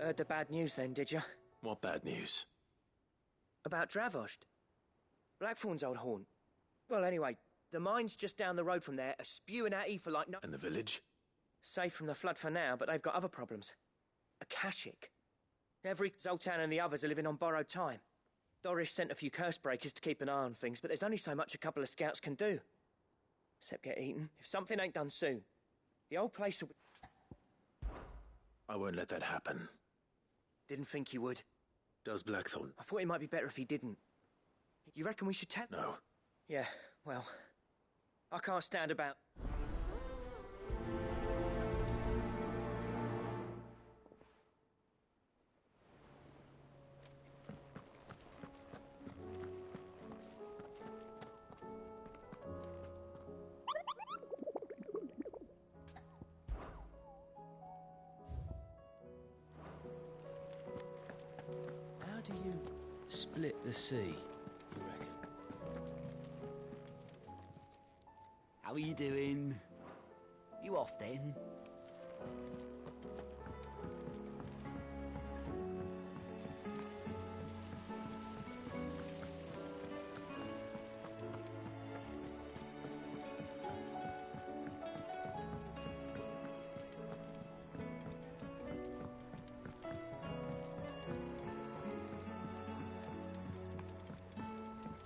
Heard the bad news then, did you? What bad news? About Dravost. Blackthorn's old haunt. Well, anyway, the mines just down the road from there are spewing out ether like no... And the village? Safe from the flood for now, but they've got other problems. Akashic. Every Zoltan and the others are living on borrowed time. Doris sent a few curse breakers to keep an eye on things, but there's only so much a couple of scouts can do. Except get eaten. If something ain't done soon, the old place will... I won't let that happen. Didn't think you would. Does Blackthorn? I thought it might be better if he didn't. You reckon we should tell... No. Yeah, well... I can't stand about... How do you split the sea, you reckon? How are you doing? You off then?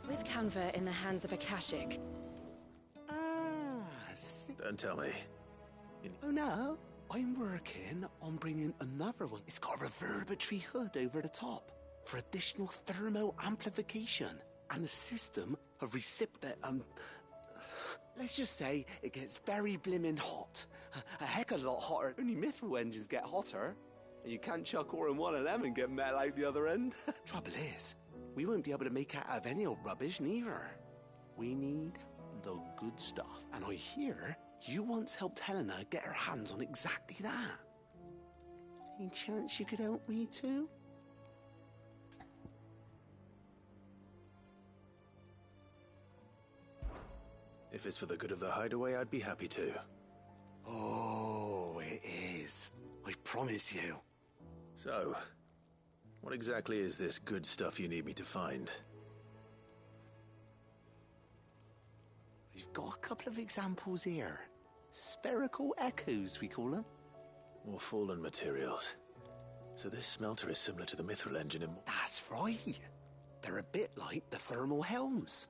With Canva in the hands of Akashic. Don't tell me. Oh no, I'm working on bringing another one. It's got a reverberatory hood over the top for additional thermal amplification and a system of let's just say it gets very blimmin' hot. A heck of a lot hotter. Only mithril engines get hotter. And you can't chuck ore in one of them and get metal out the other end. Trouble is, we won't be able to make out of any old rubbish neither. We need the good stuff. And I hear you once helped Helena get her hands on exactly that. Any chance you could help me too? If it's for the good of the hideaway, I'd be happy to. Oh, it is. I promise you. So, what exactly is this good stuff you need me to find? We've got a couple of examples here. Spherical echoes, we call them. More fallen materials. So this smelter is similar to the mithril engine in... That's right. They're a bit like the thermal helms.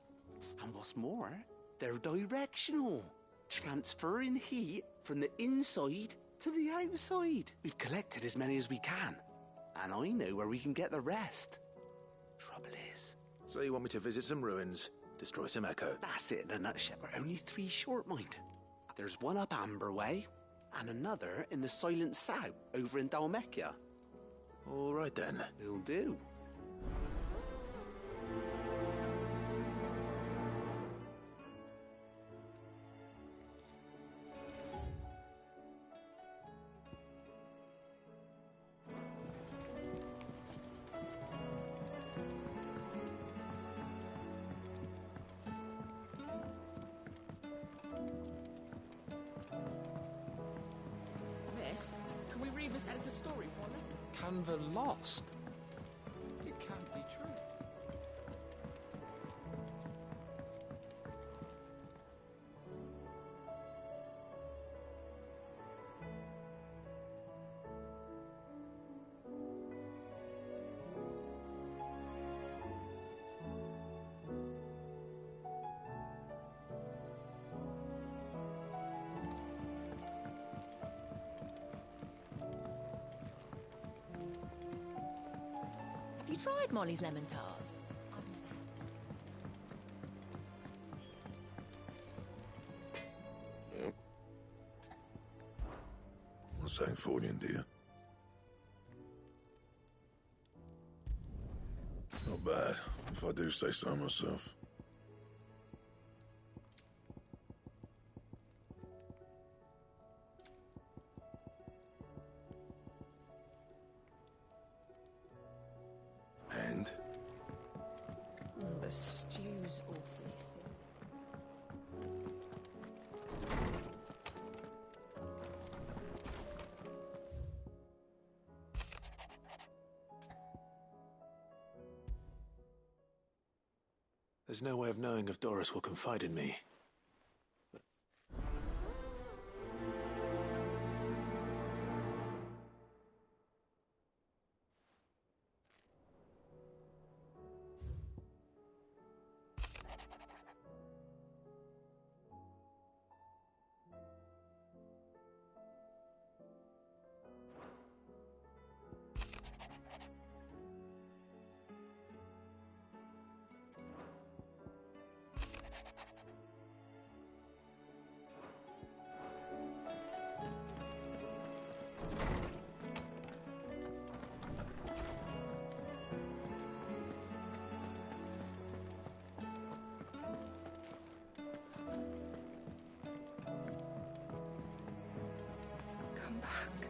And what's more, they're directional, transferring heat from the inside to the outside. We've collected as many as we can, and I know where we can get the rest. Trouble is... So you want me to visit some ruins, destroy some echo? That's it in a nutshell. We're only 3 short, mind. There's one up Amber Way, and another in the Silent South, over in Dalmekia. All right then. Will do. Miss, can we read Miss Editor's story for a lesson? Canva lost? It can't be true. Have you tried Molly's lemon tarts? What's that for you, dear? Not bad, if I do say so myself. And? The stew's awfully thin. There's no way of knowing if Doris will confide in me. Come back.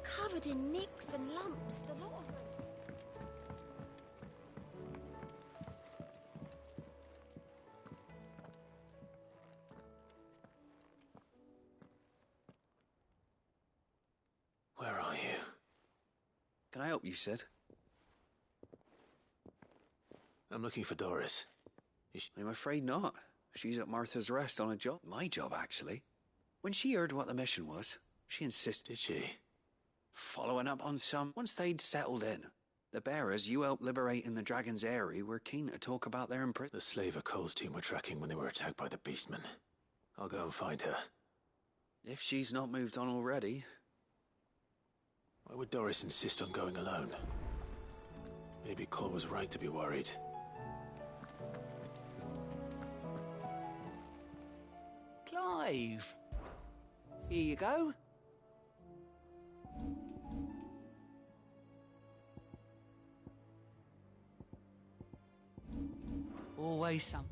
Covered in nicks and lumps, the lot of them. Where are you? Can I help you, Sid? I'm looking for Doris. I'm afraid not. She's at Martha's Rest on a job. My job, actually. When she heard what the mission was, she insisted. Did she? Following up on some. Once they'd settled in, the bearers you helped liberate in the Dragon's Eyrie were keen to talk about their imprisonment. The slaver Cole's team were tracking when they were attacked by the Beastmen. I'll go and find her. If she's not moved on already. Why would Doris insist on going alone? Maybe Cole was right to be worried. Clive. Here you go. Always some.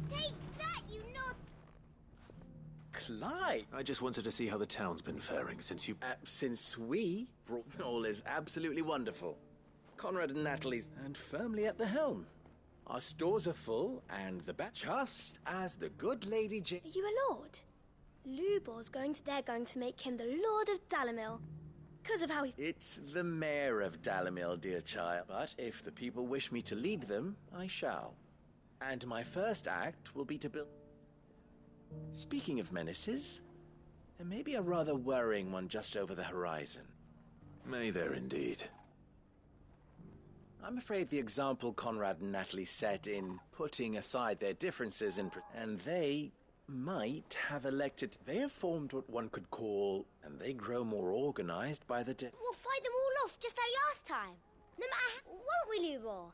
Take that, you not... Clive! I just wanted to see how the town's been faring since you... Since we brought all is absolutely wonderful. Conrad and Natalie's and firmly at the helm. Our stores are full, and the just as the good Lady Are you a lord? Lubor's they're going to make him the Lord of Dalamil. Because of how he... It's the mayor of Dalamil, dear child. But if the people wish me to lead them, I shall. And my first act will be to build... Speaking of menaces, there may be a rather worrying one just over the horizon. May there indeed. I'm afraid the example Conrad and Natalie set in putting aside their differences and they might have elected... They have formed what one could call, and they grow more organized by the day. We'll fight them all off just like last time. No matter won't we, Lubor?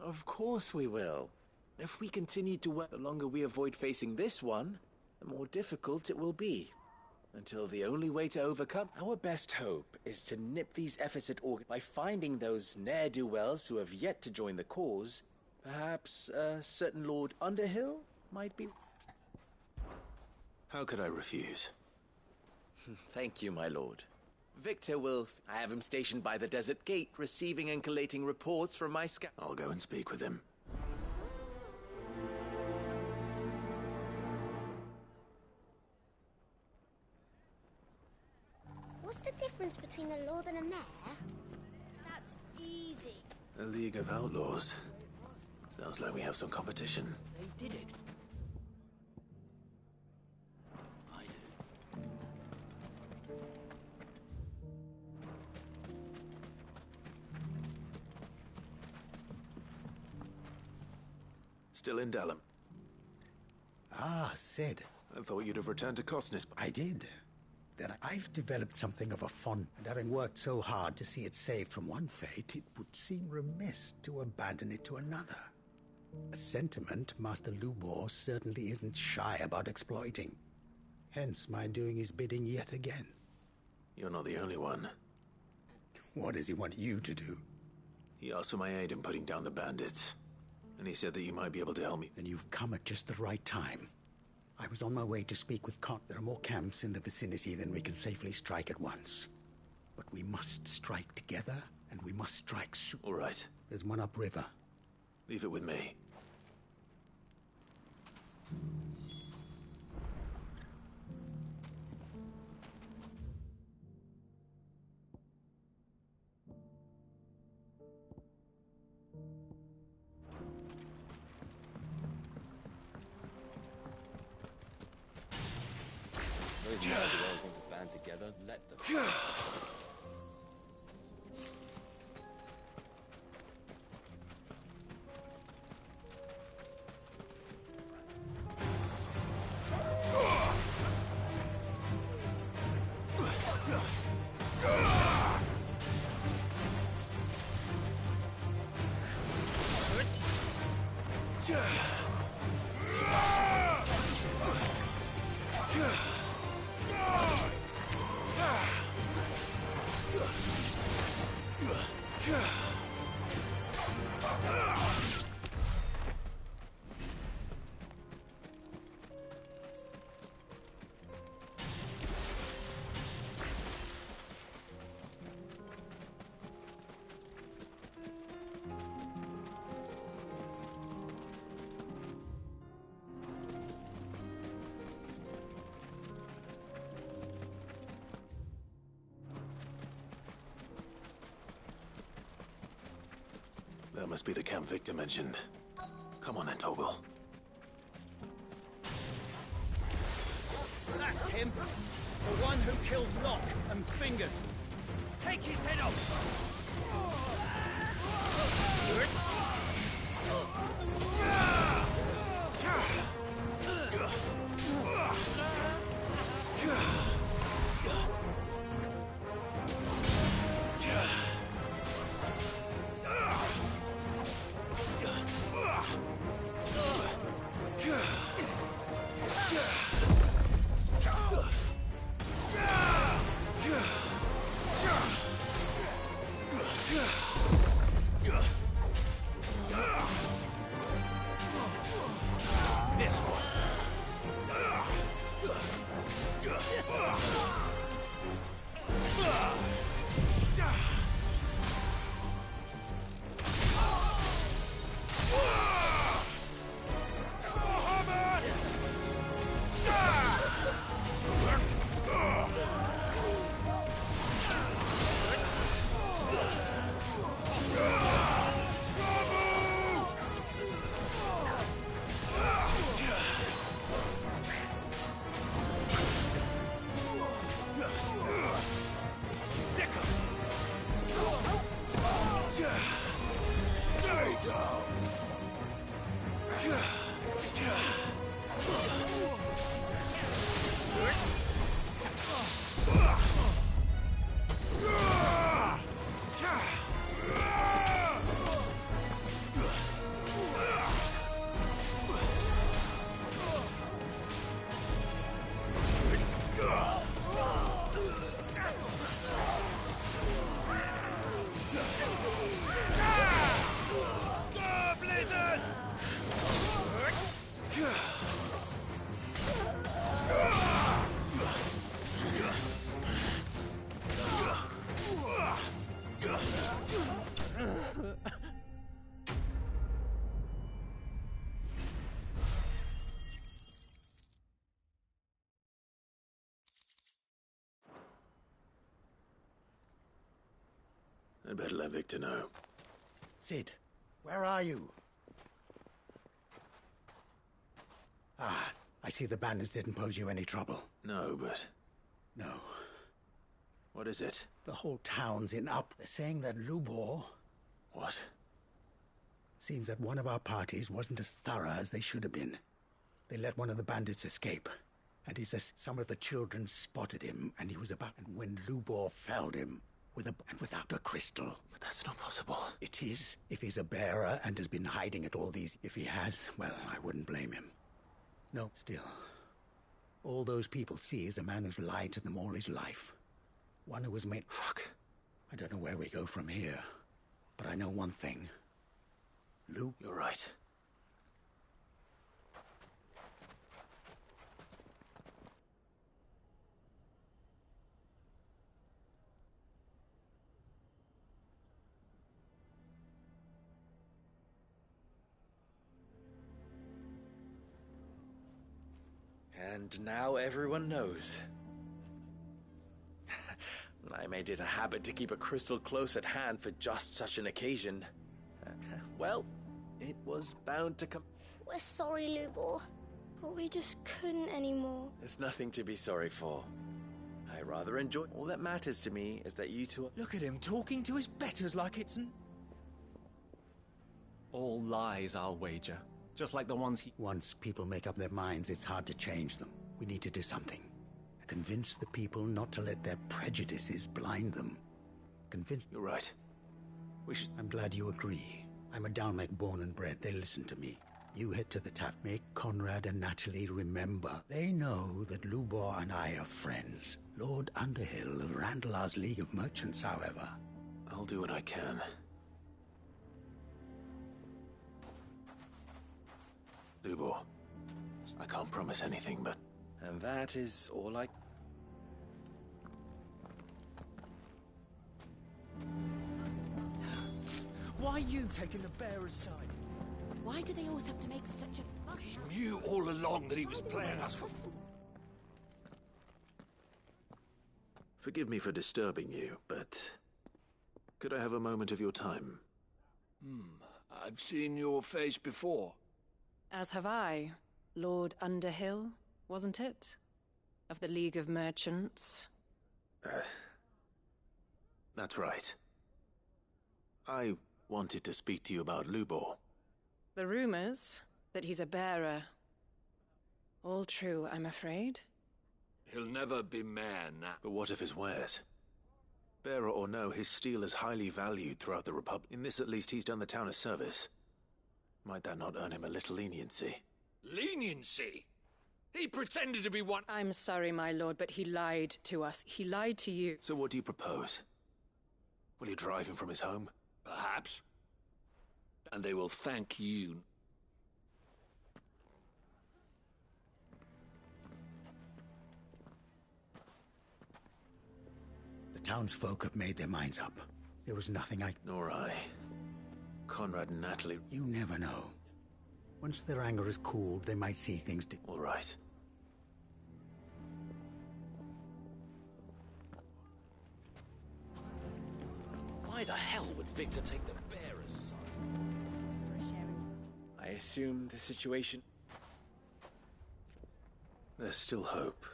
Of course we will. If we continue to work, the longer we avoid facing this one, the more difficult it will be. Until the only way to overcome... Our best hope is to nip these efforts at by finding those ne'er-do-wells who have yet to join the cause. Perhaps a certain Lord Underhill might be... How could I refuse? Thank you, my lord. Victor will... I have him stationed by the Desert Gate, receiving and collating reports from my scout... I'll go and speak with him. What's the difference between a lord and a mayor? That's easy. A League of Outlaws. Sounds like we have some competition. They did it. I do. Still in Dallam. Ah, Sid. I thought you'd have returned to Cosnes. I did. Then I've developed something of a fond, and having worked so hard to see it saved from one fate, it would seem remiss to abandon it to another. A sentiment Master Lubor certainly isn't shy about exploiting. Hence my doing his bidding yet again. You're not the only one. What does he want you to do? He asked for my aid in putting down the bandits. And he said that you might be able to help me. Then you've come at just the right time. I was on my way to speak with Con. There are more camps in the vicinity than we can safely strike at once. But we must strike together, and we must strike soon. All right. There's one upriver. Leave it with me. Band together, let them. That must be the camp Victor mentioned. Come on then, Toggle. That's him! The one who killed Locke and Fingers! Take his head off! I'd better let Victor know. Sid, where are you? Ah, I see the bandits didn't pose you any trouble. No, but... No. What is it? The whole town's in up. They're saying that Lubor... What? Seems that one of our parties wasn't as thorough as they should have been. They let one of the bandits escape. And he says some of the children spotted him, and he was about... And when Lubor felled him, without a crystal. But that's not possible. It is, if he's a bearer and has been hiding it all these... If he has, well, I wouldn't blame him. No, still. All those people see is a man who's lied to them all his life. One who was made... Fuck. I don't know where we go from here. But I know one thing. Luke... You're right. And now everyone knows. I made it a habit to keep a crystal close at hand for just such an occasion. Well, it was bound to come. We're sorry, Lubor, but we just couldn't anymore. There's nothing to be sorry for. I rather enjoy. All that matters to me is that you two are... Look at him talking to his betters like it's an... All lies, I'll wager. Just like the ones he... Once people make up their minds, it's hard to change them. We need to do something. Convince the people not to let their prejudices blind them. Convince... You're right. We should... I'm glad you agree. I'm a Dalmec born and bred. They listen to me. You head to the tap. Make Conrad and Natalie remember. They know that Lubor and I are friends. Lord Underhill of Randalar's League of Merchants, however. I'll do what I can. Lubor, I can't promise anything, but... And that is all I... Why are you taking the bearer's side? Why do they always have to make such a fuss? He knew all along that he was playing us for... Forgive me for disturbing you, but... Could I have a moment of your time? I've seen your face before. As have I. Lord Underhill, wasn't it? Of the League of Merchants. That's right. I wanted to speak to you about Lubor. The rumors that he's a bearer. All true, I'm afraid. He'll never be mayor now. But what of his wares? Bearer or no, his steel is highly valued throughout the Republic. In this, at least, he's done the town a service. Might that not earn him a little leniency? Leniency? He pretended to be one... I'm sorry, my lord, but he lied to us. He lied to you. So what do you propose? Will you drive him from his home? Perhaps. And they will thank you. The townsfolk have made their minds up. There was nothing I... Nor I. Conrad and Natalie... You never know. Once their anger is cooled, they might see things... All right. Why the hell would Victor take the bearer's side? I assume the situation... There's still hope.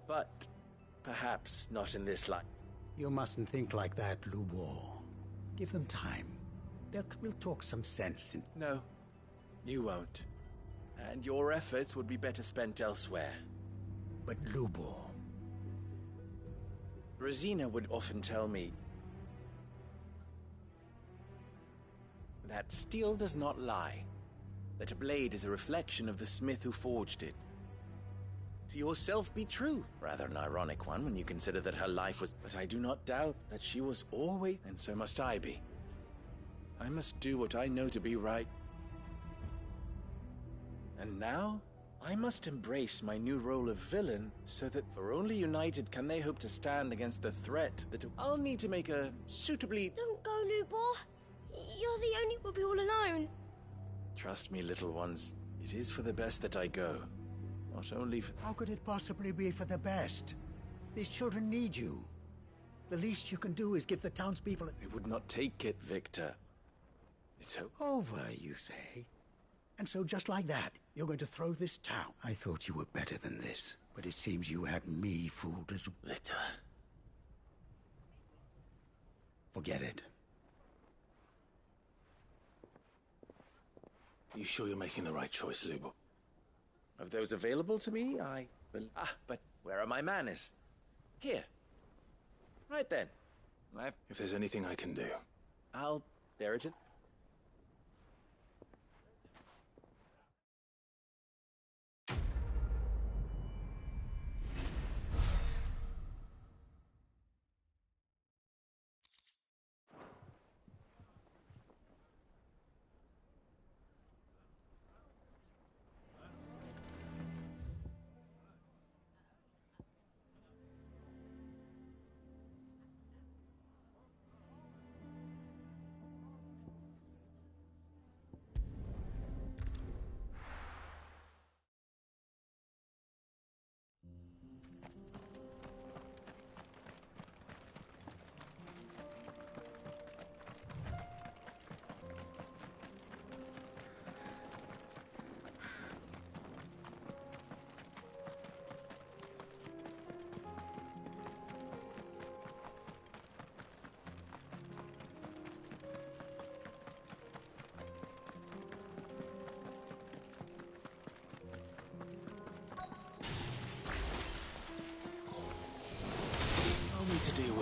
But perhaps not in this life. You mustn't think like that, Lubor. Give them time. We'll talk some sense in... No, you won't. And your efforts would be better spent elsewhere. But Lubor... Rosina would often tell me that steel does not lie, that a blade is a reflection of the smith who forged it. To yourself be true. Rather an ironic one when you consider that her life was... But I do not doubt that she was always... And so must I be. I must do what I know to be right. And now, I must embrace my new role of villain, so that for only united can they hope to stand against the threat that... I'll need to make a suitably... Don't go, Lubor. You're the only... We'll be all alone. Trust me, little ones. It is for the best that I go. Not only for... How could it possibly be for the best? These children need you. The least you can do is give the townspeople... I would not take it, Victor. It's over, you say? And so just like that, you're going to throw this town? I thought you were better than this, but it seems you had me fooled as... Victor. Forget it. You sure you're making the right choice, Lubor? Of those available to me, I... but where are my manners? Here. Right then. If there's anything I can do... I'll bear it in...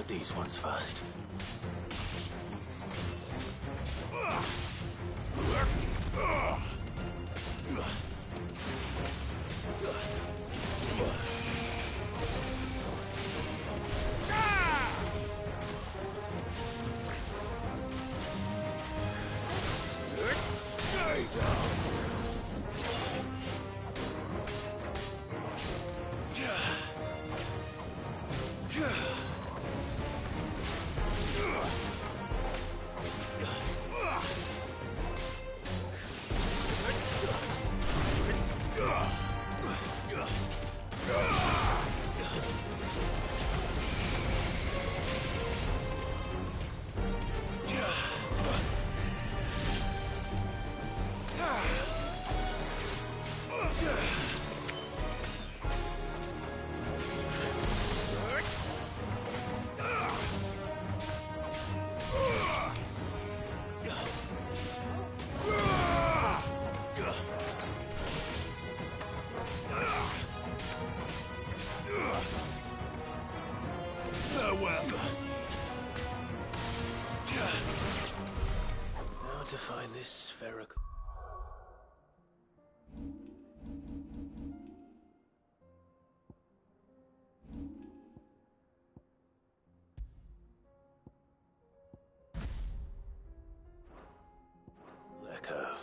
these ones first. Now to find this spherical... Echo.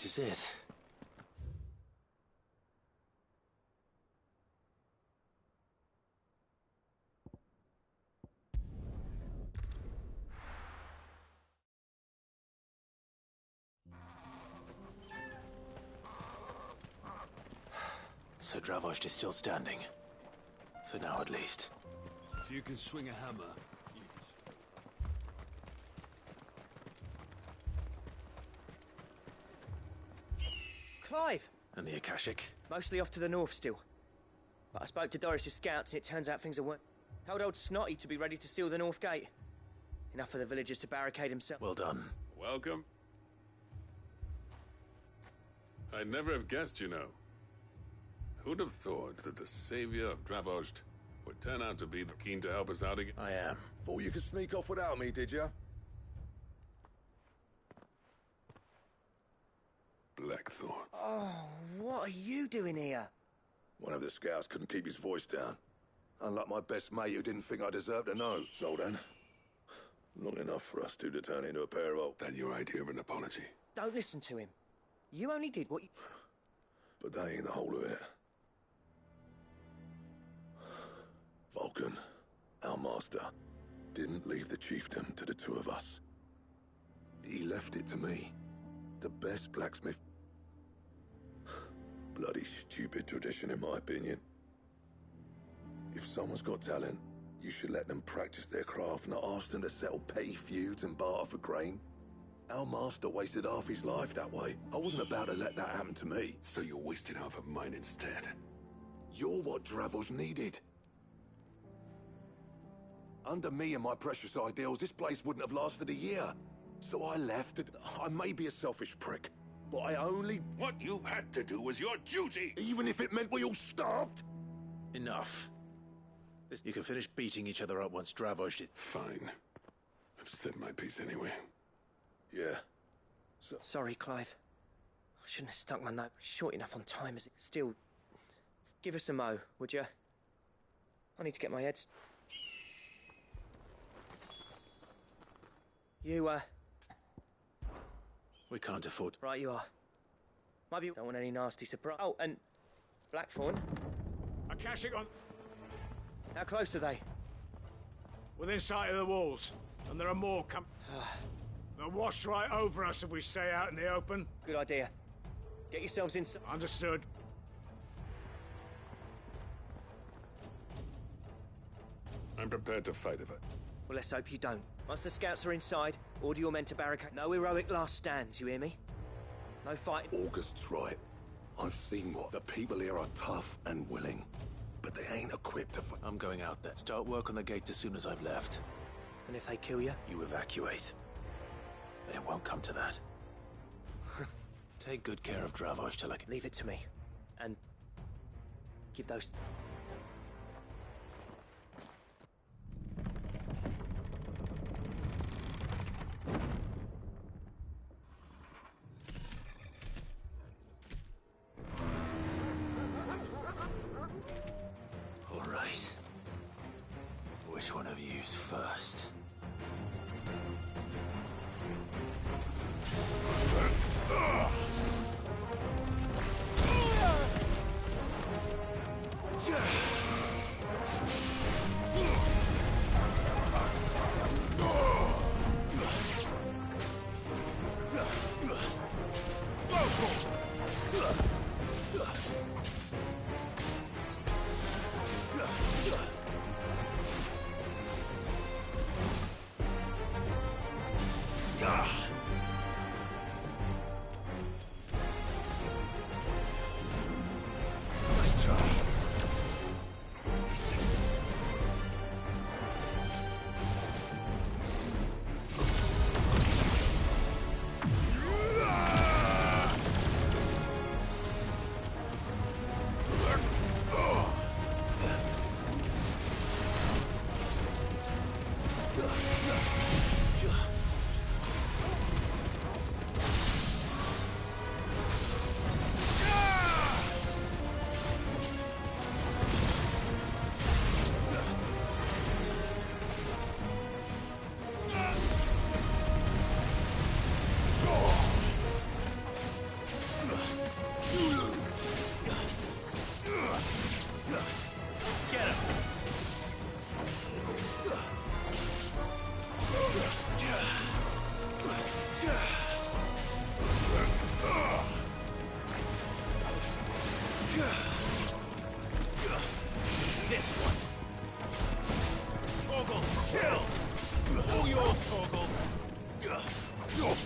is it. So Dravost is still standing. For now, at least. If you can swing a hammer, Clive! And the Akashic? Mostly off to the north still. But I spoke to Doris's scouts and it turns out things are working. Told old Snotty to be ready to seal the north gate. Enough for the villagers to barricade himself. Well done. Welcome. I'd never have guessed, you know. Who'd have thought that the savior of Dravost would turn out to be keen to help us out again? I am. Thought you could sneak off without me, did you? Blackthorn. Oh, what are you doing here? One of the scouts couldn't keep his voice down. Unlike my best mate who didn't think I deserved to know. Zoldan. Long enough for us two to turn into a pair of old... That your idea of an apology? Don't listen to him. You only did what you... But that ain't the whole of it. Vulcan, our master, didn't leave the chiefdom to the two of us. He left it to me, the best blacksmith. Bloody stupid tradition, in my opinion. If someone's got talent, you should let them practice their craft, not ask them to settle petty feuds and barter for grain. Our master wasted half his life that way. I wasn't about to let that happen to me. So you wasted half of mine instead. You're what Dravost needed. Under me and my precious ideals, this place wouldn't have lasted a year. So I left. I may be a selfish prick, but I only... What you had to do was your duty! Even if it meant we all starved? Enough. You can finish beating each other up once Dravost is... Fine. I've said my piece anyway. Yeah. Sorry, Clive. I shouldn't have stuck my note short enough on time as it... Still... Give us a mo, would you? I need to get my head... You, We can't afford... Right you are. Maybe you don't want any nasty surprise... Oh, and... Blackthorn? Akashic on... How close are they? Within sight of the walls. And there are more They'll wash right over us if we stay out in the open. Good idea. Get yourselves inside. Understood. I'm prepared to fight if I... Well, let's hope you don't. Once the scouts are inside, order your men to barricade. No heroic last stands, you hear me? No fighting. August's right. I've seen what... The people here are tough and willing, but they ain't equipped to fight. I'm going out there. Start work on the gate as soon as I've left. And if they kill you? You evacuate. But it won't come to that. Take good care of Dravost till I can... Leave it to me. And... give those... All right. Which one of you's first?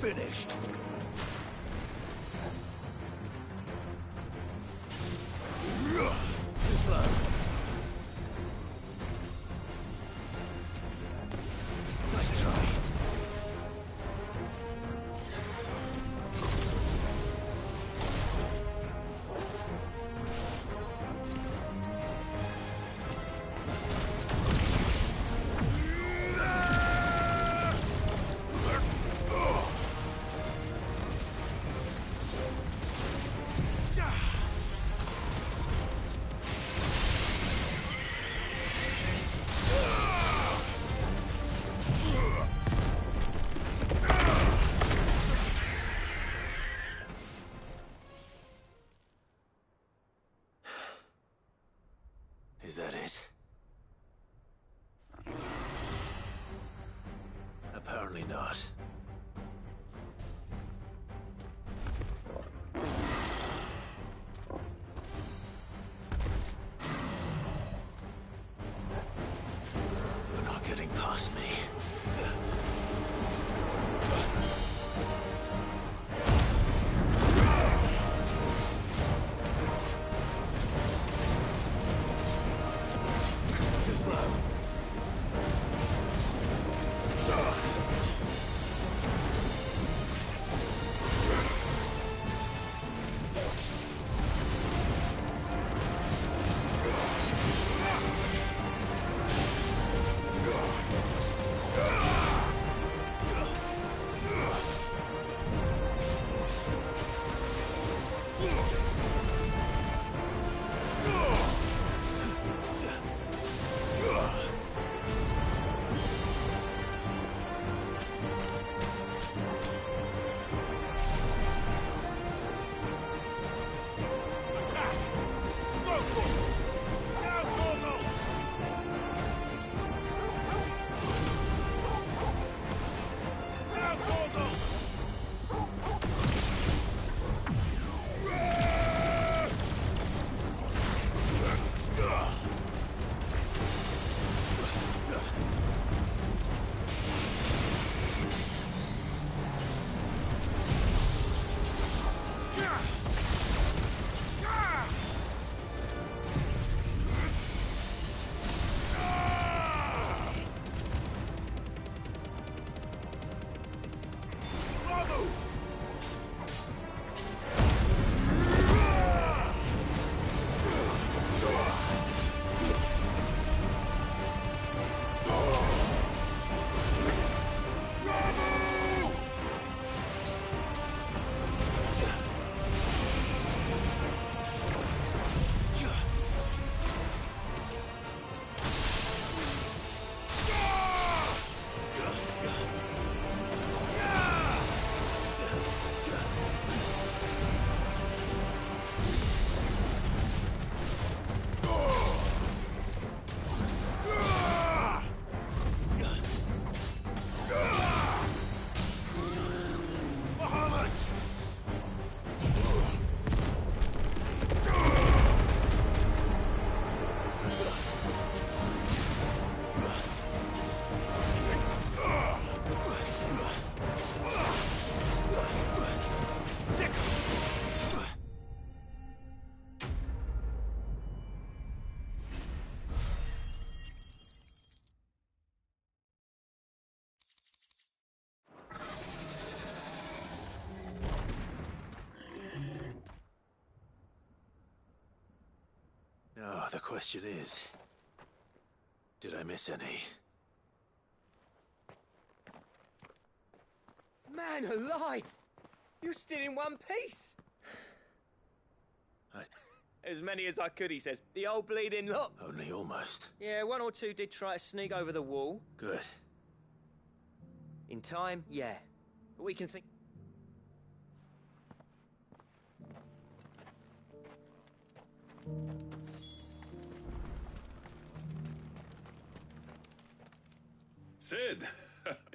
finished. Too slow. Nice try. Is that it? Apparently not. You're not getting past me. Now, the question is, did I miss any? Man alive! You're still in one piece! As many as I could, he says. The old bleeding lot. Only almost. Yeah, one or two did try to sneak over the wall. Good. In time, yeah. But we can think... Sid!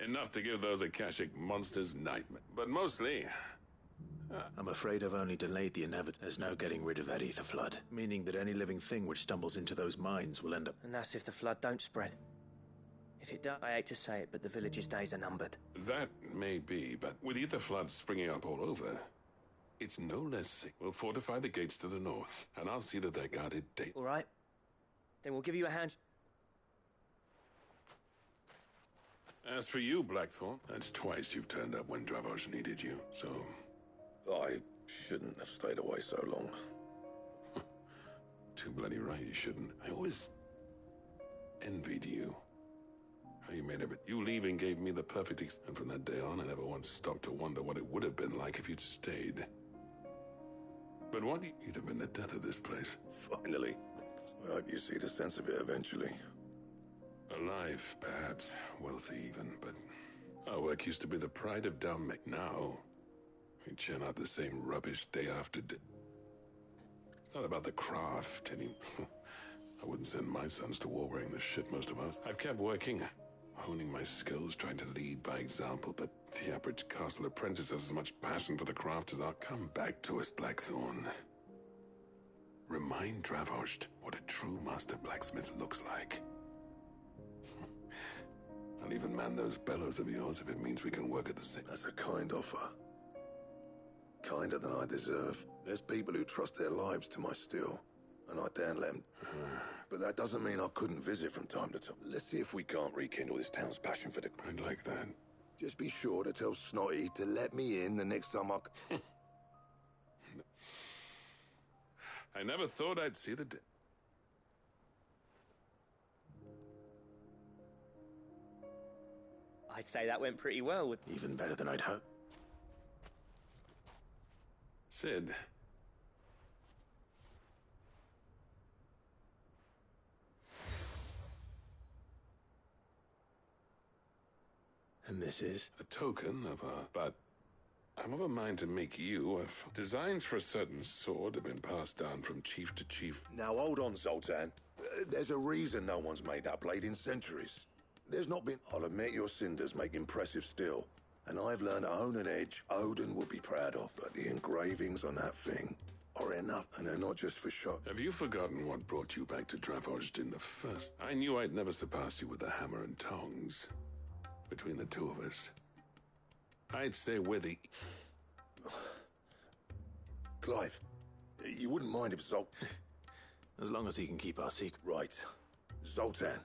Enough to give those Akashic monsters nightmare. But mostly... I'm afraid I've only delayed the inevitable. There's no getting rid of that ether flood, meaning that any living thing which stumbles into those mines will end up... And that's if the flood don't spread. If it does, I hate to say it, but the village's days are numbered. That may be, but with ether floods springing up all over, it's no less sick. We'll fortify the gates to the north, and I'll see that they're guarded daily. All right. Then we'll give you a hand. As for you, Blackthorn, that's twice you've turned up when Dravos needed you, so... I shouldn't have stayed away so long. Too bloody right you shouldn't. I always envied you. How you made everything. You leaving gave me the perfect and from that day on, I never once stopped to wonder what it would have been like if you'd stayed. But you'd have been the death of this place. Finally. I hope you see the sense of it eventually. Alive, perhaps. Wealthy even, but our work used to be the pride of Dalmek. Now, we churn out the same rubbish day after day. It's not about the craft anymore. I wouldn't send my sons to war wearing the shit most of us. I've kept working, honing my skills, trying to lead by example, but the average castle apprentice has as much passion for the craft as I'll come back to us, Blackthorn. Remind Dravos what a true master blacksmith looks like. I'll even man those bellows of yours if it means we can work at the same... That's a kind offer. Kinder than I deserve. There's people who trust their lives to my steel, and I daren't let them. But that doesn't mean I couldn't visit from time to time. Let's see if we can't rekindle this town's passion for the... I'd like that. Just be sure to tell Snotty to let me in the next time I never thought I'd see the day. I'd say that went pretty well. Even better than I'd hoped. Sid. And this is? A token of but I'm of a mind to make you designs for a certain sword have been passed down from chief to chief. Now hold on, Zoltan. There's a reason no one's made that blade in centuries. There's not been... I'll admit your cinders make impressive steel, and I've learned to own an edge Odin would be proud of, but the engravings on that thing are enough, and they're not just for show. Have you forgotten what brought you back to Dravos in the first? I knew I'd never surpass you with the hammer and tongs. Between the two of us, I'd say we're the... Clive, you wouldn't mind if As long as he can keep our secret. Right. Zoltan.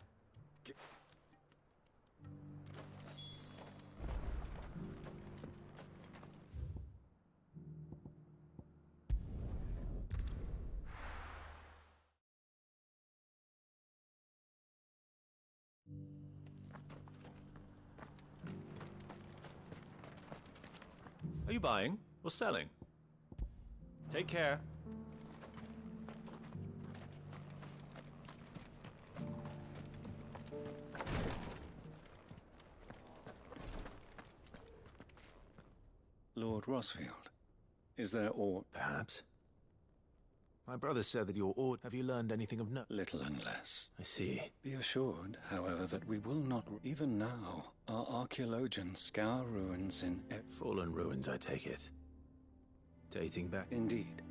Are you buying or selling? Take care. Lord Rosfield, is there aught? Perhaps. My brother said that your order... Have you learned anything of note? Little and less. I see. Be assured, however, that we will not... Even now, our archaeologians scour ruins in... Fallen ruins, I take it. Dating back... Indeed.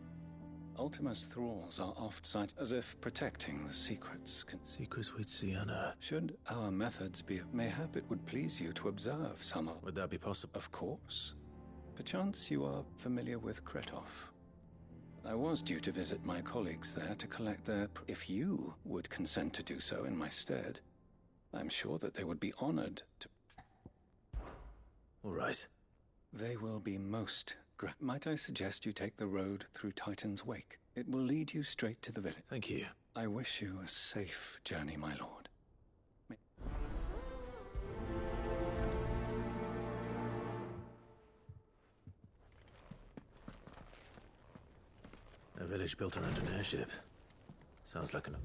Ultima's thralls are oft cited as if protecting the secrets... Secrets we'd see unearthed. Should our methods be... Mayhap it would please you to observe some of... Would that be possible? Of course. Perchance you are familiar with Kretov. I was due to visit my colleagues there to collect their... If you would consent to do so in my stead, I'm sure that they would be honored to... All right. They will be most... Might I suggest you take the road through Titan's Wake? It will lead you straight to the village. Thank you. I wish you a safe journey, my lord. A village built around an airship. Sounds like an...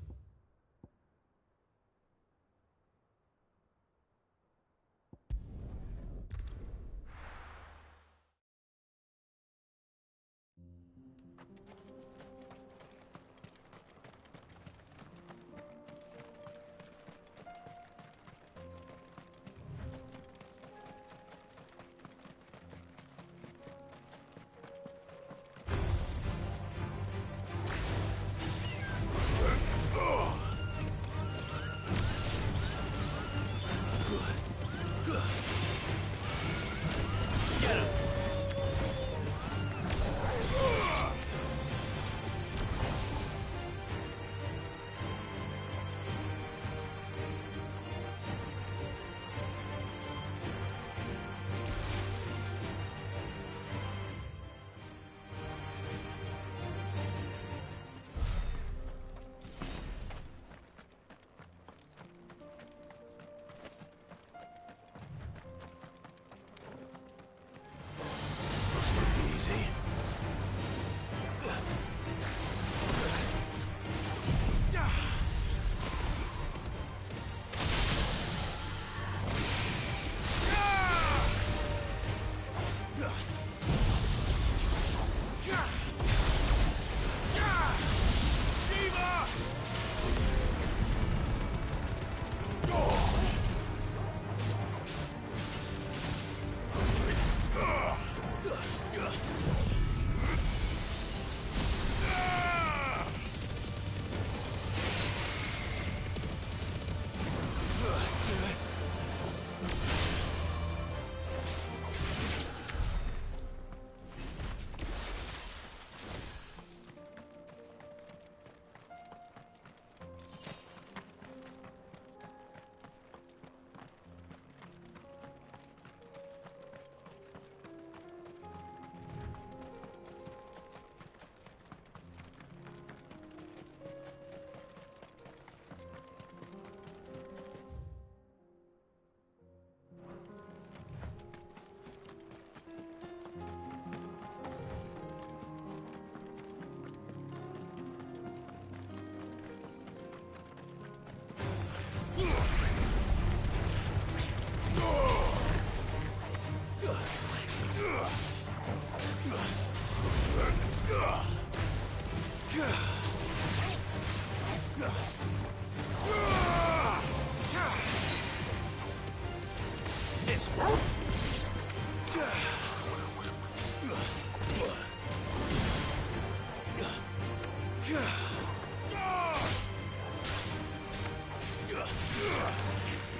this.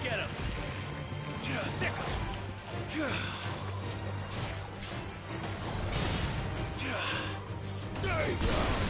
Get him! Sick him! Stay down!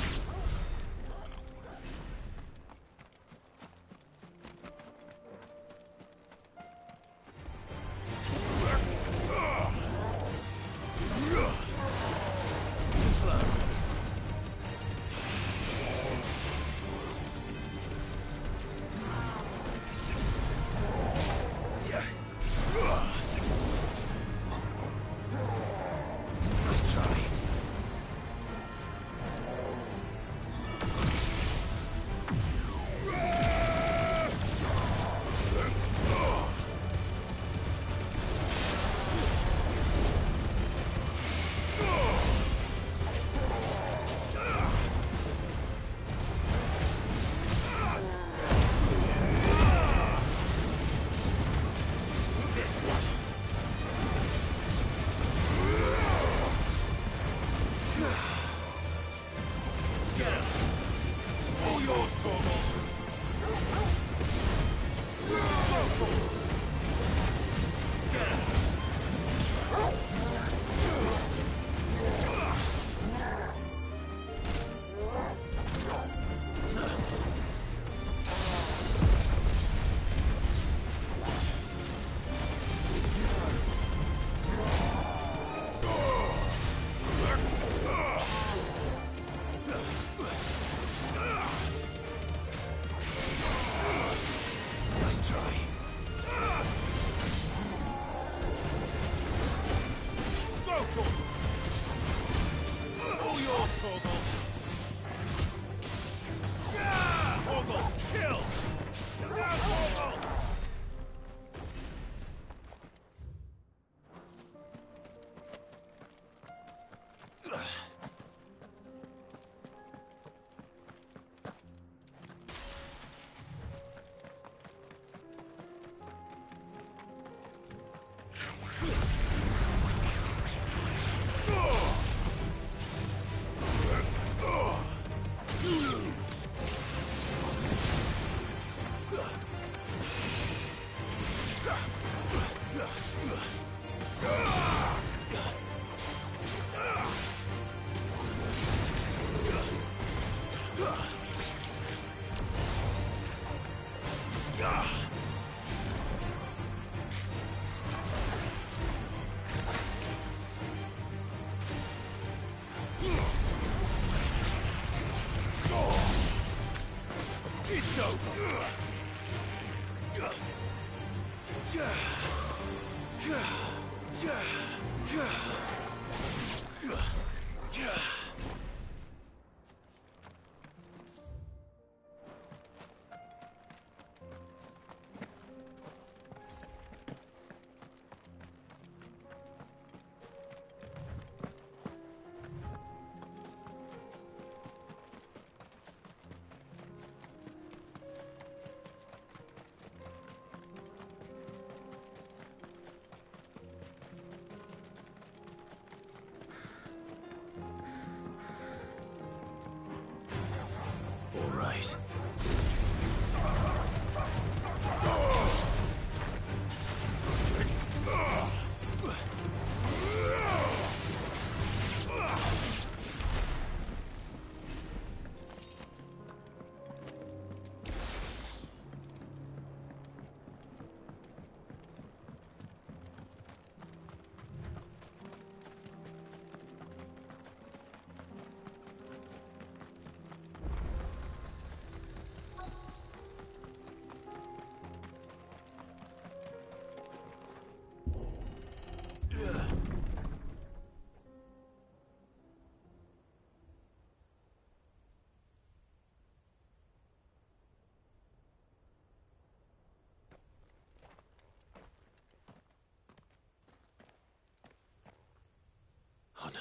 It's over. All right. Oh no.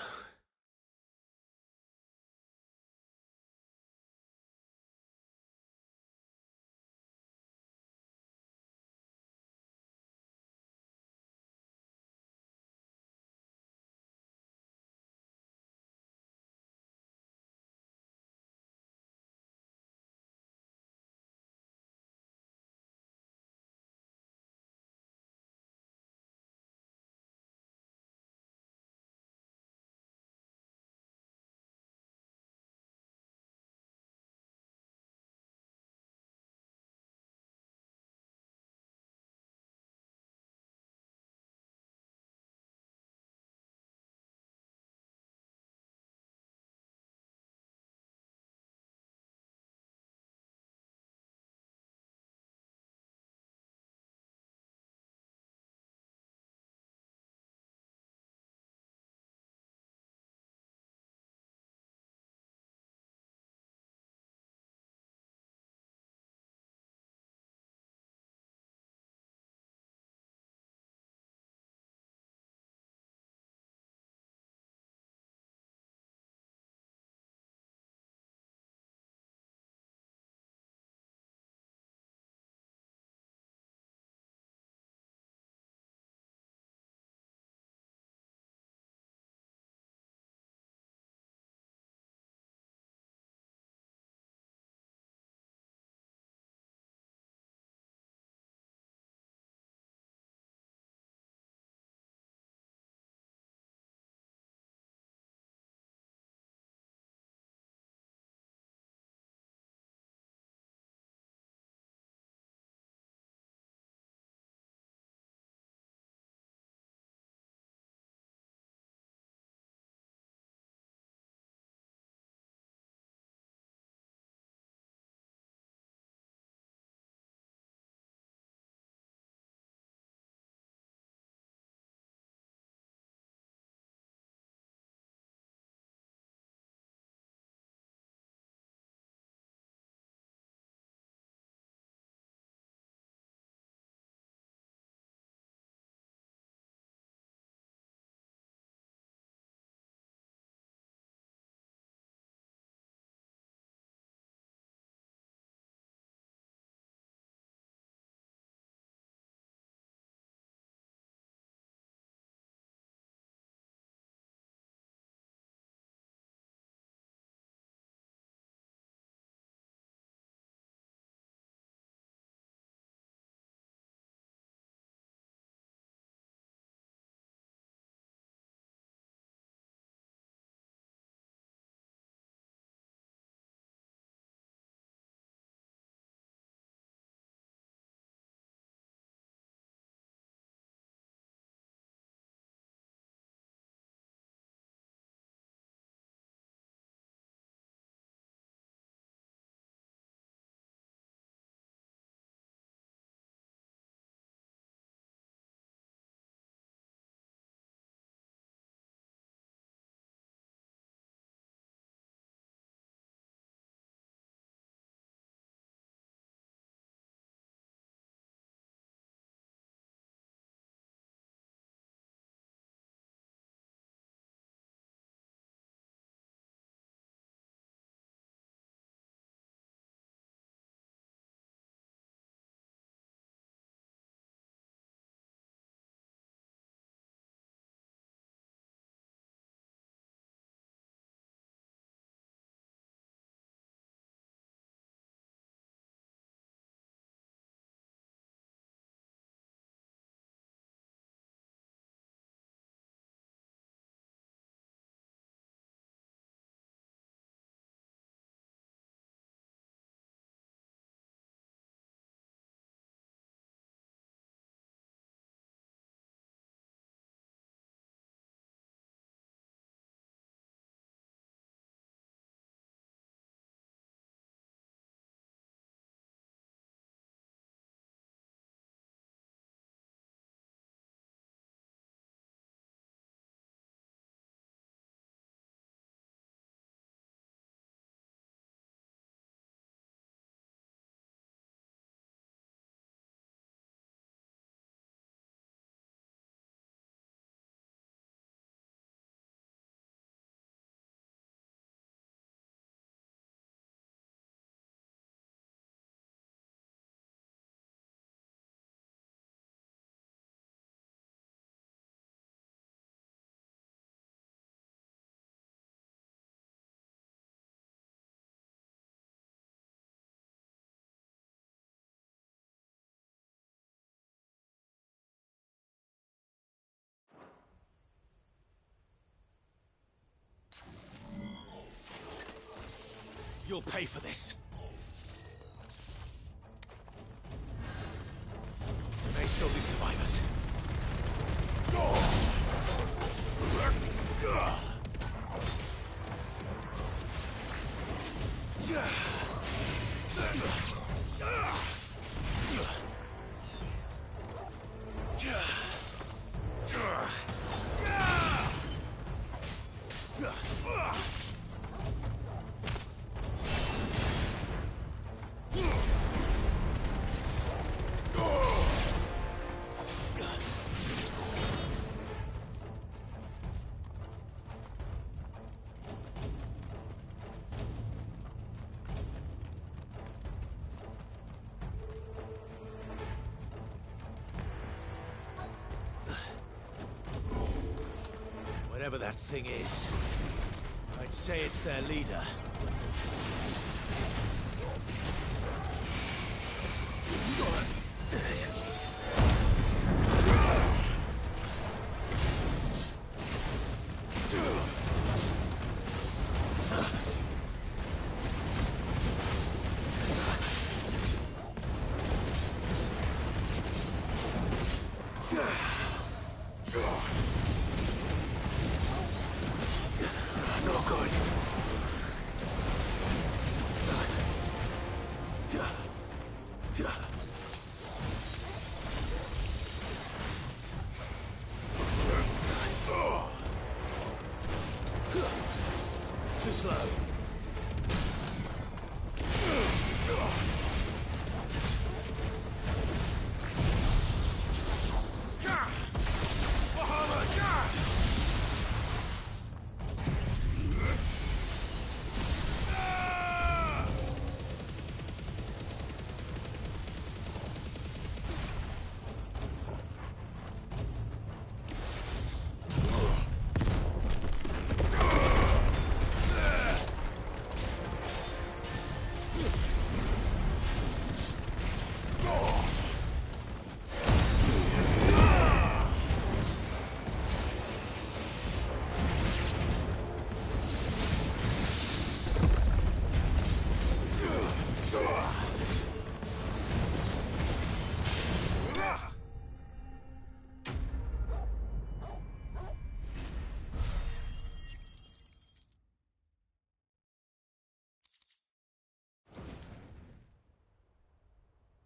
You'll pay for this. There may still be survivors. Whatever that thing is, I'd say it's their leader.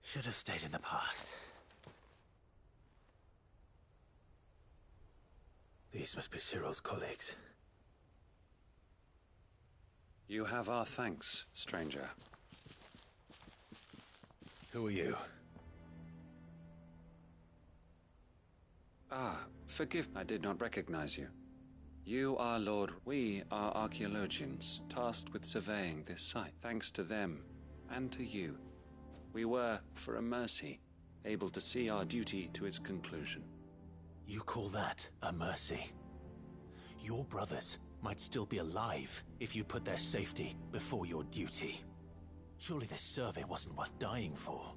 Should have stayed in the past. These must be Cyril's colleagues. You have our thanks, stranger. Who are you? Ah, forgive, I did not recognize you. You are Lord. We are archaeologians, tasked with surveying this site. Thanks to them, and to you, we were, for a mercy, able to see our duty to its conclusion. You call that a mercy? Your brothers might still be alive if you put their safety before your duty. Surely this survey wasn't worth dying for.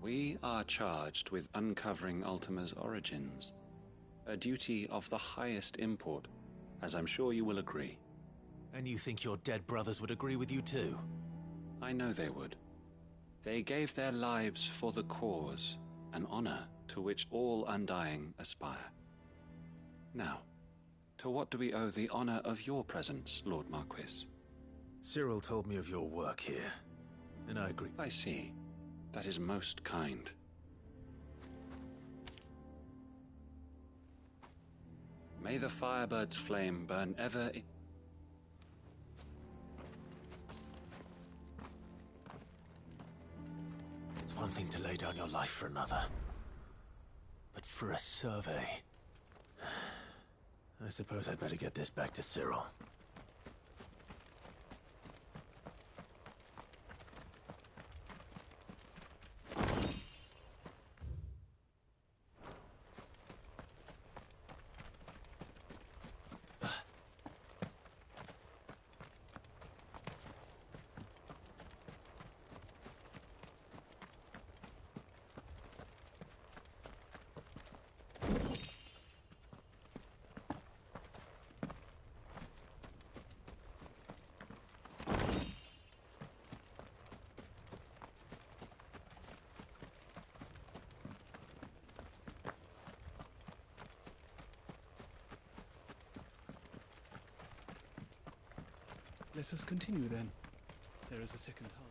We are charged with uncovering Ultima's origins. A duty of the highest import, as I'm sure you will agree. And you think your dead brothers would agree with you too? I know they would. They gave their lives for the cause, an honor to which all undying aspire. Now, to what do we owe the honor of your presence, Lord Marquis? Cyril told me of your work here, and I agree. I see. That is most kind. May the Firebird's flame burn ever in... It's one thing to lay down your life for another, but for a survey... I suppose I'd better get this back to Cyril. Let us continue then. There is a second half.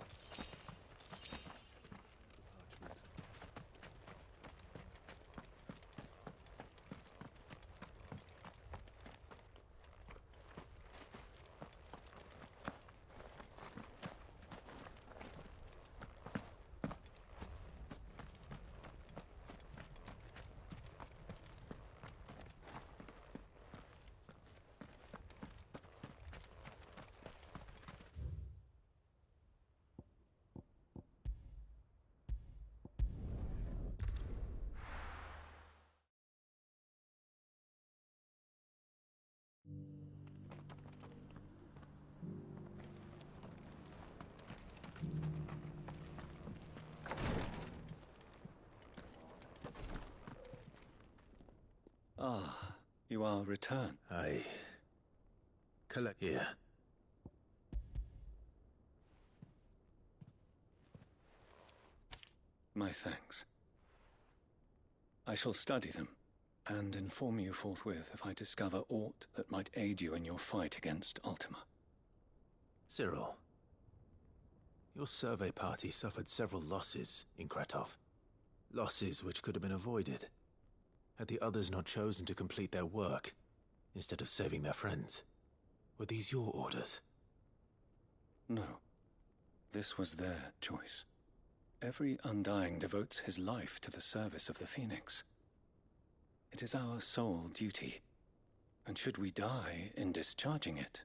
Ah, you are returned. I collect here. My thanks. I shall study them, and inform you forthwith if I discover aught that might aid you in your fight against Ultima. Cyril, your survey party suffered several losses in Kretov. Losses which could have been avoided, had the others not chosen to complete their work, instead of saving their friends. Were these your orders? No. This was their choice. Every Undying devotes his life to the service of the Phoenix. It is our sole duty, and should we die in discharging it,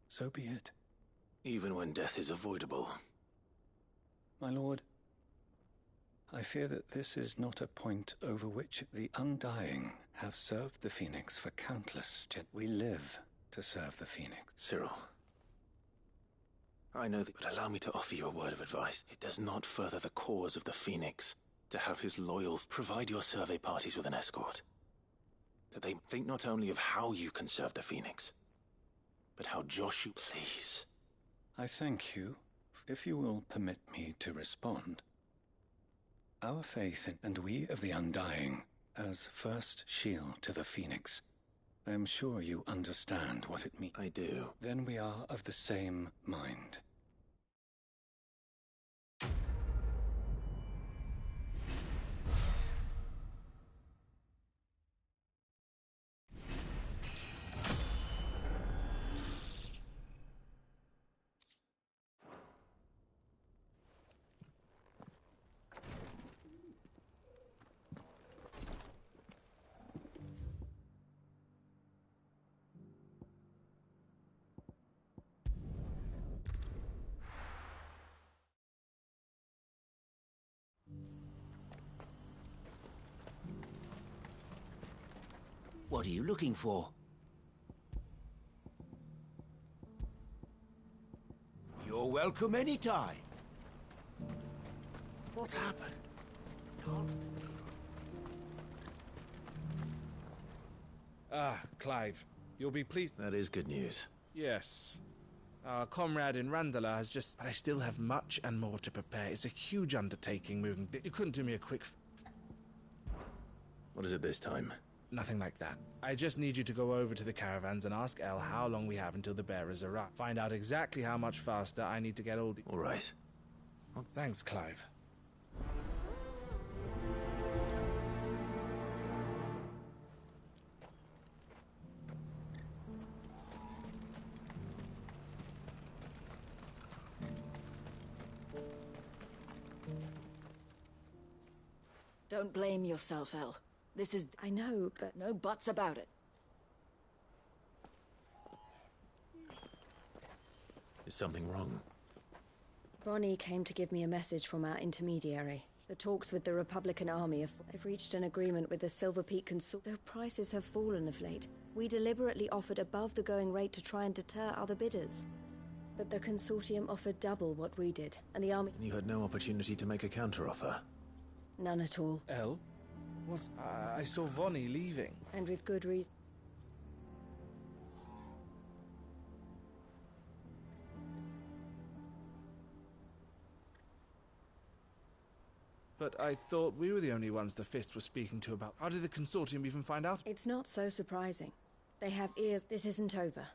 so be it. Even when death is avoidable. My lord, I fear that this is not a point over which the Undying have served the Phoenix for countless We live to serve the Phoenix. Cyril, I know that, but allow me to offer you a word of advice. It does not further the cause of the Phoenix to have his loyal provide your survey parties with an escort. That they think not only of how you can serve the Phoenix, but how Joshua please. I thank you, if you will permit me to respond. Our faith in, and we of the Undying, as first shield to the Phoenix. I am sure you understand what it means. I do. Then we are of the same mind. What are you looking for? You're welcome anytime. What's happened? Can't... Ah, Clive. You'll be pleased. That is good news. Yes. Our comrade in Randala has just... But I still have much and more to prepare. It's a huge undertaking moving... You couldn't do me a quick... What is it this time? Nothing like that. I just need you to go over to the caravans and ask El how long we have until the bearers arrive. Find out exactly how much faster I need to get all the... All right. Well, thanks, Clive. Don't blame yourself, El. This is... I know, but... No buts about it. Is something wrong? Vonnie came to give me a message from our intermediary. The talks with the Republican Army have... They've reached an agreement with the Silver Peak Consortium. Though prices have fallen of late, we deliberately offered above the going rate to try and deter other bidders. But the Consortium offered double what we did, and the Army... And you had no opportunity to make a counteroffer? None at all. El? What? I saw Vonnie leaving. And with good reason. But I thought we were the only ones the Fist was speaking to about... How did the Consortium even find out? It's not so surprising. They have ears. This isn't over.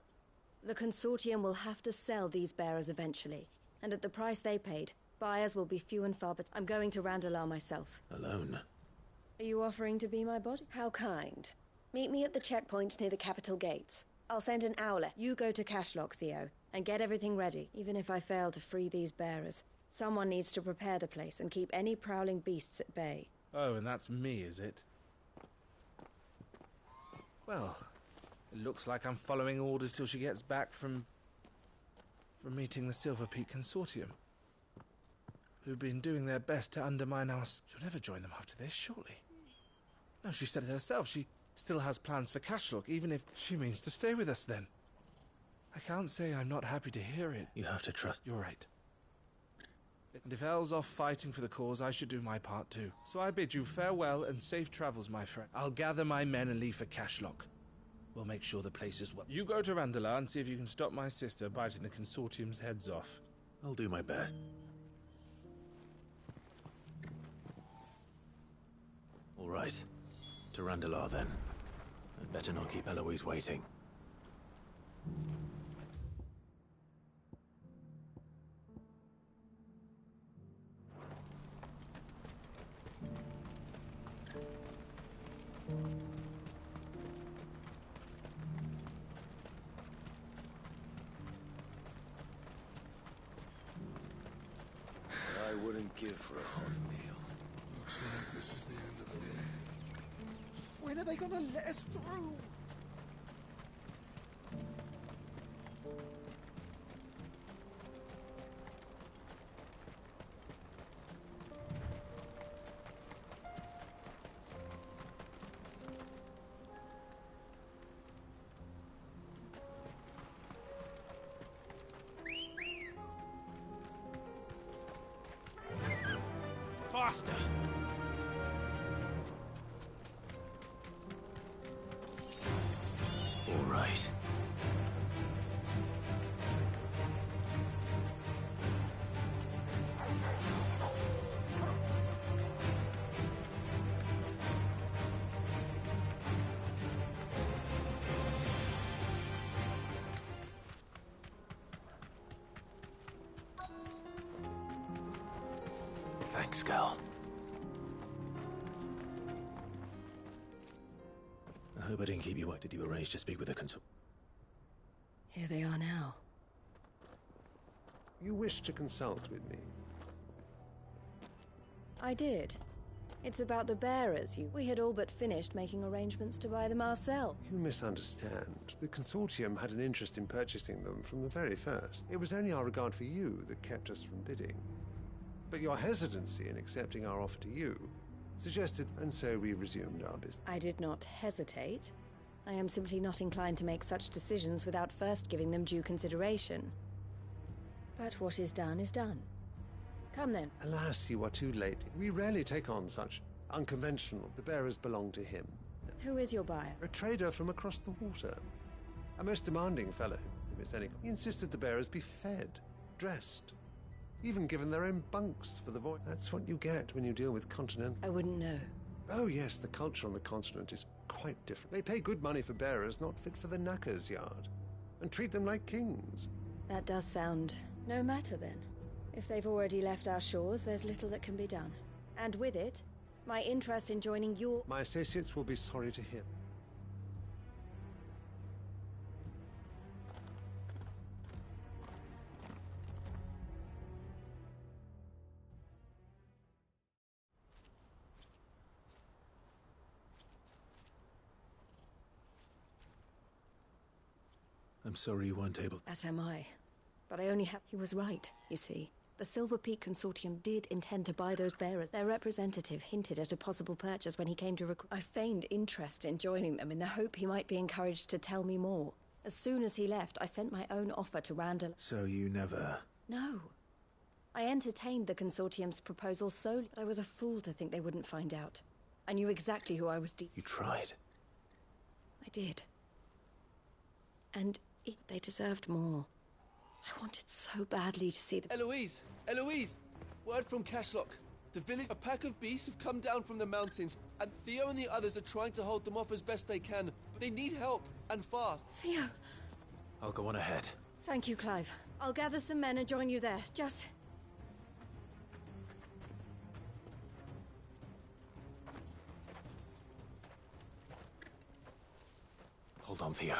The consortium will have to sell these bearers eventually, and at the price they paid, buyers will be few and far, but I'm going to Randalar myself. Alone? Are you offering to be my body? How kind. Meet me at the checkpoint near the capital gates. I'll send an owlet. You go to Cashlock, Theo, and get everything ready. Even if I fail to free these bearers, someone needs to prepare the place and keep any prowling beasts at bay. Oh, and that's me, is it? Well, it looks like I'm following orders till she gets back from meeting the Silver Peak Consortium, who've been doing their best to undermine us. She'll never join them after this, surely. No, she said it herself. She still has plans for Cashlock, even if she means to stay with us then. I can't say I'm not happy to hear it. You have to trust. You're right. And if Elle's off fighting for the cause, I should do my part too. So I bid you farewell and safe travels, my friend. I'll gather my men and leave for Cashlock. We'll make sure the place is well. You go to Randalar and see if you can stop my sister biting the Consortium's heads off. I'll do my best. All right. To Randalar, then. I'd better not keep Eloise waiting. I wouldn't give for a hot meal. Looks like this is the end of the day. When are they gonna let us through? Faster! All right. Thanks, Gal. I hope I didn't keep you waiting. Did you arrange to speak with the consul? Here they are now. You wish to consult with me? I did. It's about the bearers. We had all but finished making arrangements to buy them ourselves. You misunderstand. The consortium had an interest in purchasing them from the very first. It was only our regard for you that kept us from bidding. But your hesitancy in accepting our offer to you suggested, and so we resumed our business. I did not hesitate. I am simply not inclined to make such decisions without first giving them due consideration. But what is done is done. Come then. Alas, you are too late. We rarely take on such unconventional. The bearers belong to him. Who is your buyer? A trader from across the water. A most demanding fellow, if it's any. He insisted the bearers be fed, dressed, even given their own bunks for the voyage. That's what you get when you deal with continental. I wouldn't know. Oh yes, the culture on the continent is quite different. They pay good money for bearers not fit for the knacker's yard, and treat them like kings. That does sound no matter then. If they've already left our shores, there's little that can be done. And with it, my interest in joining your... My associates will be sorry to hear. I'm sorry you weren't able... As am I. But I only have... He was right, you see. The Silver Peak Consortium did intend to buy those bearers. Their representative hinted at a possible purchase when he came to recruit. I feigned interest in joining them in the hope he might be encouraged to tell me more. As soon as he left, I sent my own offer to Randall. So you never... No. I entertained the Consortium's proposal solely, but I was a fool to think they wouldn't find out. I knew exactly who I was You tried. I did. And they deserved more. I wanted so badly to see them. Eloise! Eloise! Word from Cashlock. The village, a pack of beasts have come down from the mountains, and Theo and the others are trying to hold them off as best they can, but they need help, and fast. Theo! I'll go on ahead. Thank you, Clive. I'll gather some men and join you there. Just... Hold on, Theo.